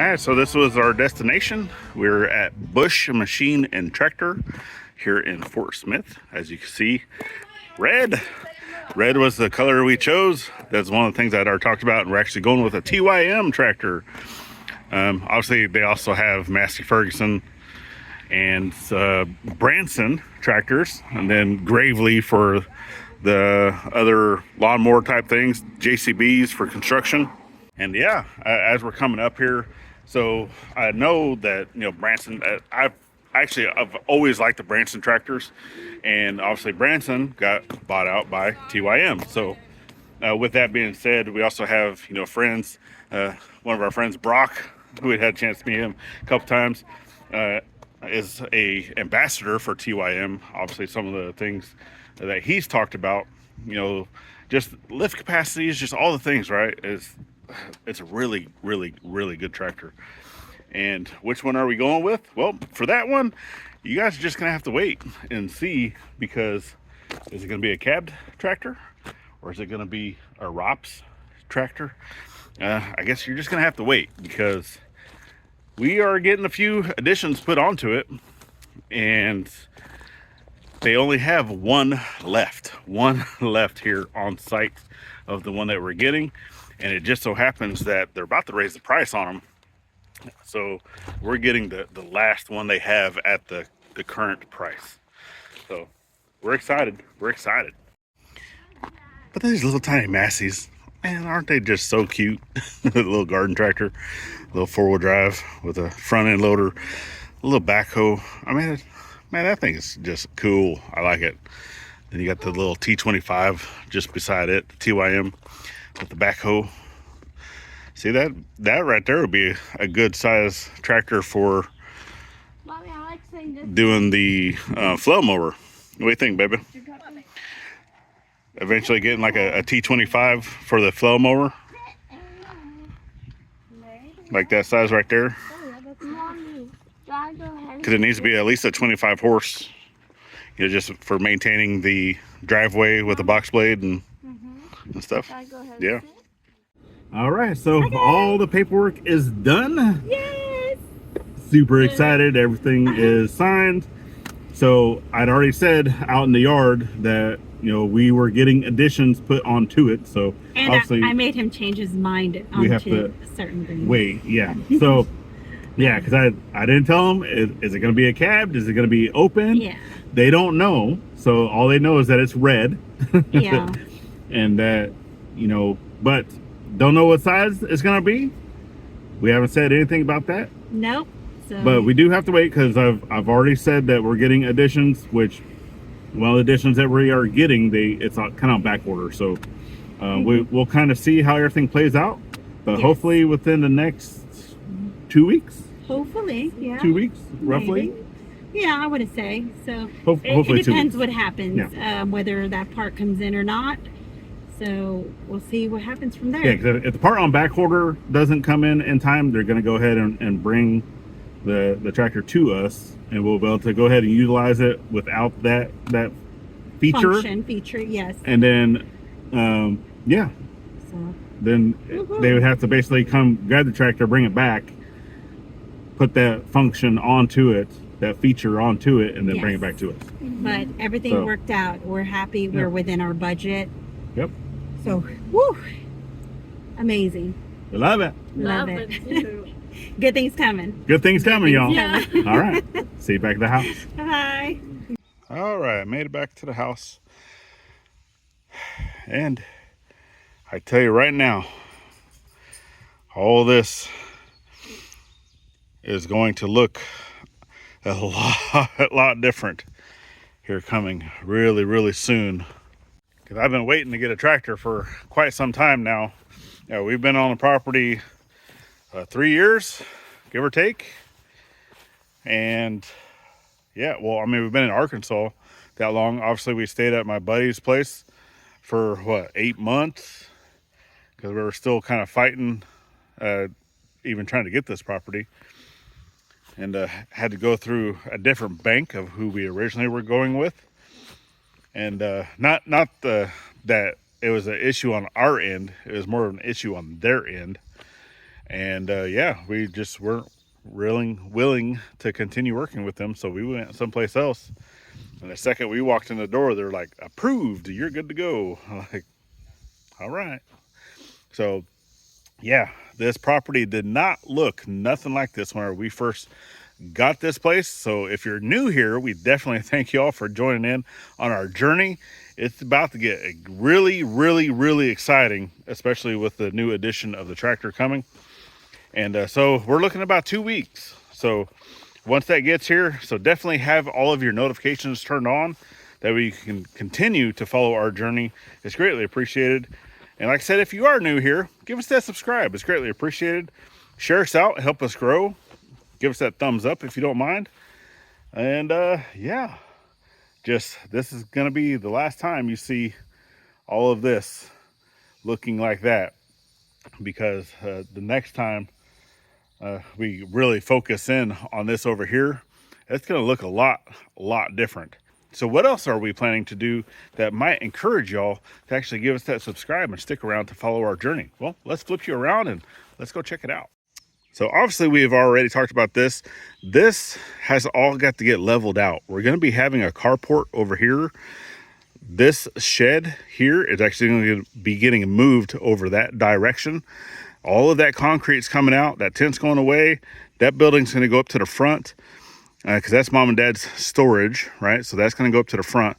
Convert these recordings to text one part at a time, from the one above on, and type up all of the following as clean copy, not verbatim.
All right, so this was our destination. We're at Bush Machine and Tractor here in Fort Smith. As you can see, red. Red was the color we chose. That's one of the things that I talked about. And we're actually going with a TYM tractor. Obviously, they also have Massey Ferguson and Branson tractors, and then Gravely for the other lawnmower type things, JCBs for construction. And yeah, as we're coming up here, so I know that, you know, Branson, I've always liked the Branson tractors, and obviously Branson got bought out by TYM. So with that being said, we also have, you know, friends, one of our friends, Brock, who we had a chance to meet him a couple times, is a ambassador for TYM. Obviously some of the things that he's talked about, you know, just lift capacities, just all the things, right? It's a really, really, really good tractor. And which one are we going with? Well, for that one, you guys are just gonna have to wait and see, because is it gonna be a cabbed tractor or is it gonna be a ROPS tractor? I guess you're just gonna have to wait, because we are getting a few additions put onto it, and they only have one left here on site of the one that we're getting. And it just so happens that they're about to raise the price on them. So we're getting the last one they have at the current price. So we're excited. We're excited. But these little tiny Masseys, man, aren't they just so cute? The little garden tractor, little four-wheel drive with a front end loader, a little backhoe. I mean, man, that thing is just cool. I like it. Then you got the little T25 just beside it, the TYM with the backhoe. See, that right there would be a good size tractor for Mommy, I like saying this. doing the flow mower. What do you think, baby? Eventually getting like a T25 for the flow mower, like that size right there, Mommy, do I go ahead? because it needs to be at least a 25 horse, you know, just for maintaining the driveway with the box blade and stuff. Do I go ahead? Yeah. All right, so all the paperwork is done. Yes. Super excited. Everything is signed. So I'd already said out in the yard that, you know, we were getting additions put onto it. So and obviously I made him change his mind we have onto to certain things. wait. Yeah. So yeah, because I didn't tell them, is it going to be a cab? Is it going to be open? Yeah. They don't know. So all they know is that it's red. Yeah. And that, you know, but don't know what size it's going to be. We haven't said anything about that. Nope. So, But we do have to wait, because I've already said that we're getting additions, which one of the additions that we are getting, it's kind of on back order. So we'll kind of see how everything plays out. But Yes. hopefully within the next 2 weeks. hopefully, yeah. 2 weeks, roughly. Maybe. Yeah, I would say so. Hopefully it 2 depends weeks. what happens, whether that part comes in or not. So we'll see what happens from there. Yeah, because if the part on back order doesn't come in time, they're going to go ahead and bring the tractor to us, and we'll be able to go ahead and utilize it without that feature. Feature, yes. And then, yeah, So then they would have to basically come grab the tractor, bring it back, put that function onto it, that feature onto it, and then bring it back to us. but everything So- worked out. We're happy. We're within our budget. Yep. So, woo, amazing. We love it. Love it. too. Good things coming. Good things coming, y'all. Yeah. All right. See you back at the house. Bye. All right. Made it back to the house. And I tell you right now, all this is going to look a lot different here coming really, really soon. Because I've been waiting to get a tractor for quite some time now. You know, we've been on the property 3 years, give or take. And yeah, well, I mean, we've been in Arkansas that long. Obviously, we stayed at my buddy's place for what, 8 months, because we were still kind of fighting, even trying to get this property, and had to go through a different bank of who we originally were going with. And not that it was an issue on our end, it was more of an issue on their end. And yeah, we just weren't really willing to continue working with them, so we went someplace else. And the second we walked in the door, they're like, approved, you're good to go. I'm like, all right. So yeah, this property did not look nothing like this when we first got this place. So if you're new here, we definitely thank you all for joining in on our journey. It's about to get really, really, really exciting, especially with the new addition of the tractor coming. And so we're looking about 2 weeks. So once that gets here, so definitely have all of your notifications turned on, that we can continue to follow our journey. It's greatly appreciated. And like I said, if you are new here, give us that subscribe. It's greatly appreciated. Share us out, help us grow. Give us that thumbs up if you don't mind. And yeah, just this is gonna be the last time you see all of this looking like that, because the next time we really focus in on this over here, it's gonna look a lot different. So what else are we planning to do that might encourage y'all to actually give us that subscribe and stick around to follow our journey? Well, let's flip you around and let's go check it out. So obviously we have already talked about this. This has all got to get leveled out. We're going to be having a carport over here. This shed here is actually going to be getting moved over that direction. All of that concrete's coming out. That tent's going away. That building's going to go up to the front because that's mom and dad's storage, right? So that's going to go up to the front.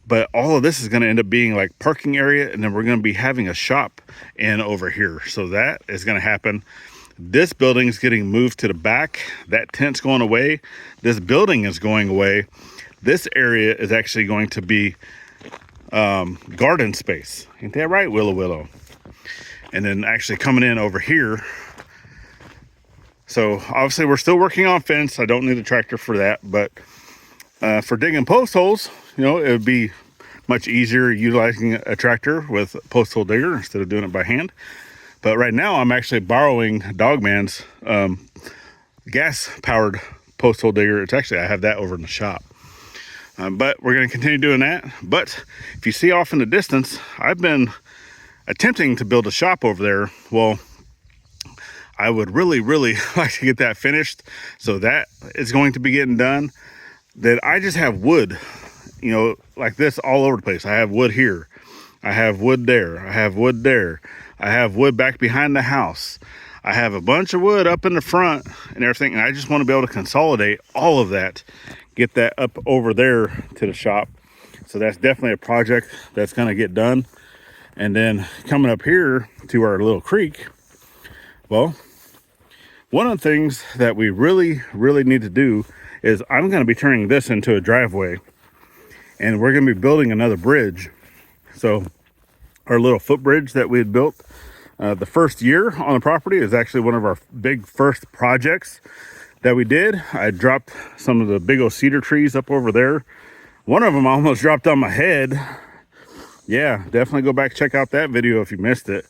But all of this is going to end up being like parking area, and then we're going to be having a shop in over here. So that is going to happen. This building is getting moved to the back. That tent's going away. This building is going away. This area is actually going to be garden space. Ain't that right, Willow? And then actually coming in over here. So obviously we're still working on fence. I don't need a tractor for that, but for digging post holes, you know, it would be much easier utilizing a tractor with post hole digger instead of doing it by hand. But right now I'm actually borrowing Dogman's gas-powered post hole digger. It's actually, I have that over in the shop. But we're going to continue doing that. But if you see off in the distance, I've been attempting to build a shop over there. Well, I would really like to get that finished. So that is going to be getting done. That I just have wood, you know, like this all over the place. I have wood here. I have wood there. I have wood there. I have wood back behind the house. I have a bunch of wood up in the front and everything. And I just want to be able to consolidate all of that, get that up over there to the shop. So that's definitely a project that's going to get done. And then coming up here to our little creek, well, one of the things that we really need to do is I'm going to be turning this into a driveway, and we're going to be building another bridge. So our little footbridge that we had built the first year on the property is actually one of our big first projects that we did. I dropped some of the big old cedar trees up over there. One of them almost dropped on my head. Yeah, definitely go back, check out that video if you missed it.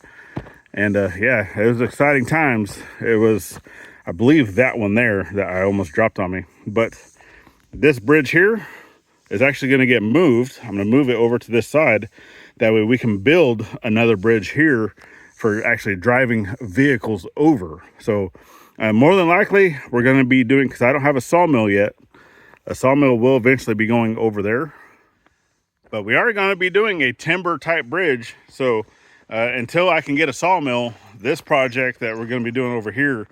And yeah, it was exciting times. It was, I believe, that one there that I almost dropped on me. But this bridge here is actually going to get moved. I'm going to move it over to this side. That way we can build another bridge here for actually driving vehicles over. So more than likely we're going to be doing, because I don't have a sawmill yet. A sawmill will eventually be going over there. But we are going to be doing a timber type bridge. So until I can get a sawmill, this project that we're going to be doing over here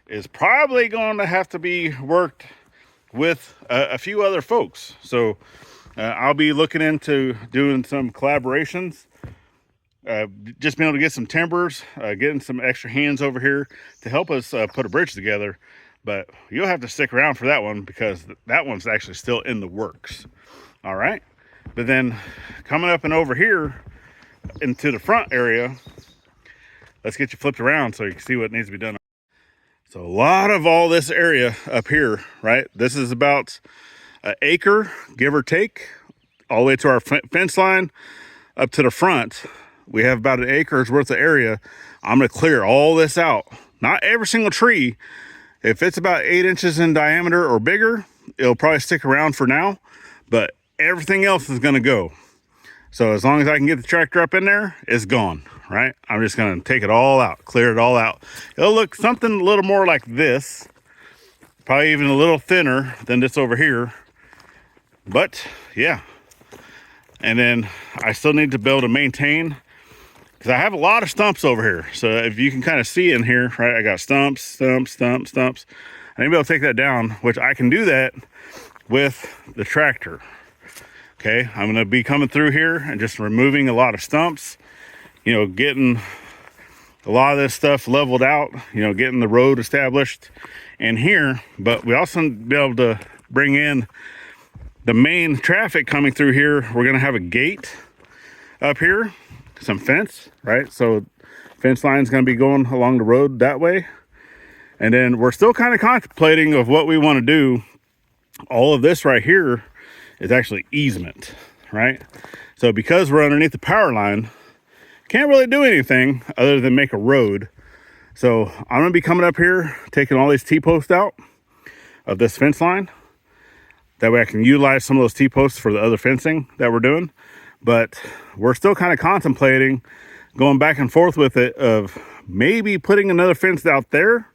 is probably going to have to be worked with a few other folks. So I'll be looking into doing some collaborations, just being able to get some timbers, getting some extra hands over here to help us put a bridge together. But you'll have to stick around for that one, because that one's actually still in the works. All right. But then coming up and over here into the front area, let's get you flipped around so you can see what needs to be done. So a lot of all this area up here, right? This is about an acre, give or take, all the way to our fence line up to the front. We have about an acre's worth of area. I'm going to clear all this out. Not every single tree. If it's about 8 inches in diameter or bigger, it'll probably stick around for now, but everything else is going to go. So as long as I can get the tractor up in there, it's gone, right? I'm just gonna take it all out, clear it all out. It'll look something a little more like this, probably even a little thinner than this over here, but yeah. And then I still need to be able to maintain, because I have a lot of stumps over here. So if you can kind of see in here, right, I got stumps. I need to be able to take that down, which I can do that with the tractor. Okay, I'm gonna be coming through here and just removing a lot of stumps, you know, getting a lot of this stuff leveled out, you know, getting the road established in here. But we also need to be able to bring in the main traffic coming through here. We're gonna have a gate up here, some fence, right? So fence line's gonna be going along the road that way. And then we're still kind of contemplating of what we want to do. All of this right here is actually easement, right? So because we're underneath the power line, can't really do anything other than make a road. So I'm gonna be coming up here, taking all these T-posts out of this fence line. That way I can utilize some of those T-posts for the other fencing that we're doing. But we're still kind of contemplating going back and forth with it of maybe putting another fence out there,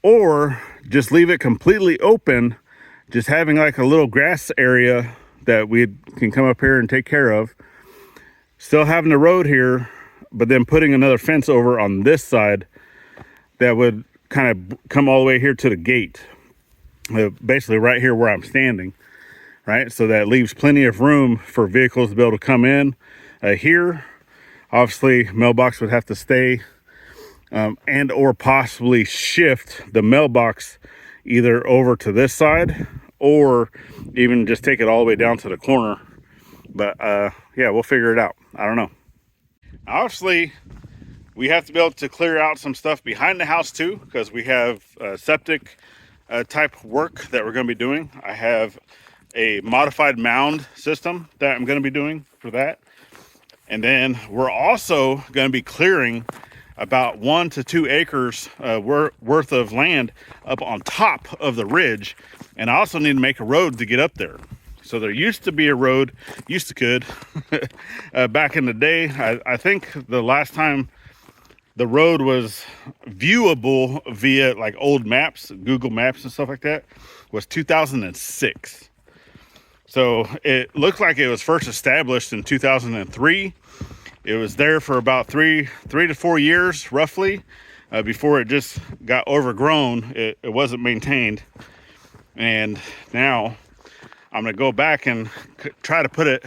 or just leave it completely open, just having like a little grass area that we can come up here and take care of. Still having the road here, but then putting another fence over on this side that would kind of come all the way here to the gate. Basically right here where I'm standing, right? So that leaves plenty of room for vehicles to be able to come in. Here, obviously, mailbox would have to stay, and or possibly shift the mailbox either over to this side or even just take it all the way down to the corner. But yeah, we'll figure it out. I don't know. Obviously, we have to be able to clear out some stuff behind the house too, because we have septic type work that we're going to be doing. I have a modified mound system that I'm going to be doing for that. And then we're also going to be clearing about 1 to 2 acres worth of land up on top of the ridge. And I also need to make a road to get up there. So there used to be a road, back in the day. I think the last time the road was viewable via like old maps, Google Maps and stuff like that, was 2006. So it looked like it was first established in 2003. It was there for about three to 4 years, roughly, before it just got overgrown. It wasn't maintained. And now I'm gonna go back and try to put it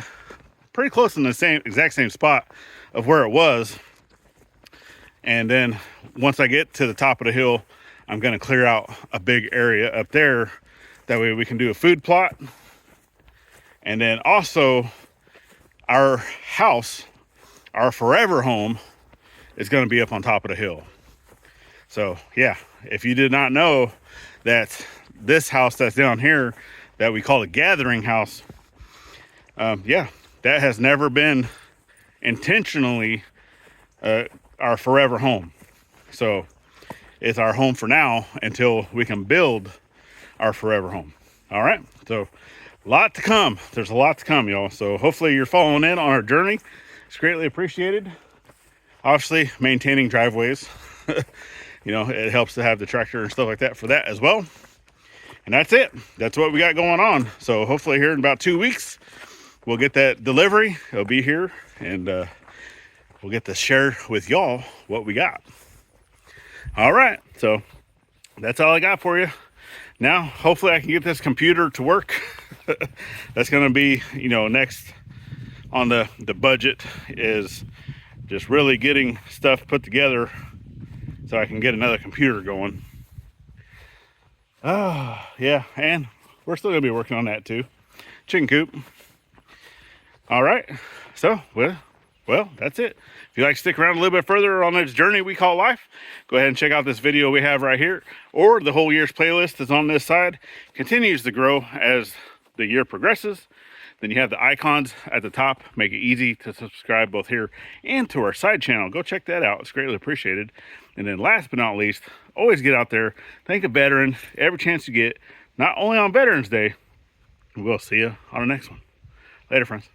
pretty close in the exact same spot of where it was. And then once I get to the top of the hill, I'm gonna clear out a big area up there. That way we can do a food plot. And then also our house, our forever home, is gonna be up on top of the hill. So yeah, if you did not know that this house that's down here that we call a gathering house, yeah, that has never been intentionally our forever home. So it's our home for now until we can build our forever home. All right, so a lot to come. There's a lot to come, y'all. So hopefully you're following in on our journey. It's greatly appreciated. Obviously maintaining driveways, you know, it helps to have the tractor and stuff like that for that as well. And that's it. That's what we got going on. So hopefully here in about 2 weeks, we'll get that delivery. It'll be here, and we'll get to share with y'all what we got. All right. So that's all I got for you. Now, hopefully I can get this computer to work. That's going to be, you know, next on the budget, is just really getting stuff put together so I can get another computer going. Oh, yeah, and we're still going to be working on that too. Chicken coop. All right, so, well, that's it. If you'd like to stick around a little bit further on this journey we call life, go ahead and check out this video we have right here, or the whole year's playlist is on this side. Continues to grow as the year progresses. Then you have the icons at the top, make it easy to subscribe both here and to our side channel. Go check that out. It's greatly appreciated. And then last but not least, always get out there, thank a veteran every chance you get, not only on Veterans Day. We'll see you on the next one. Later, friends.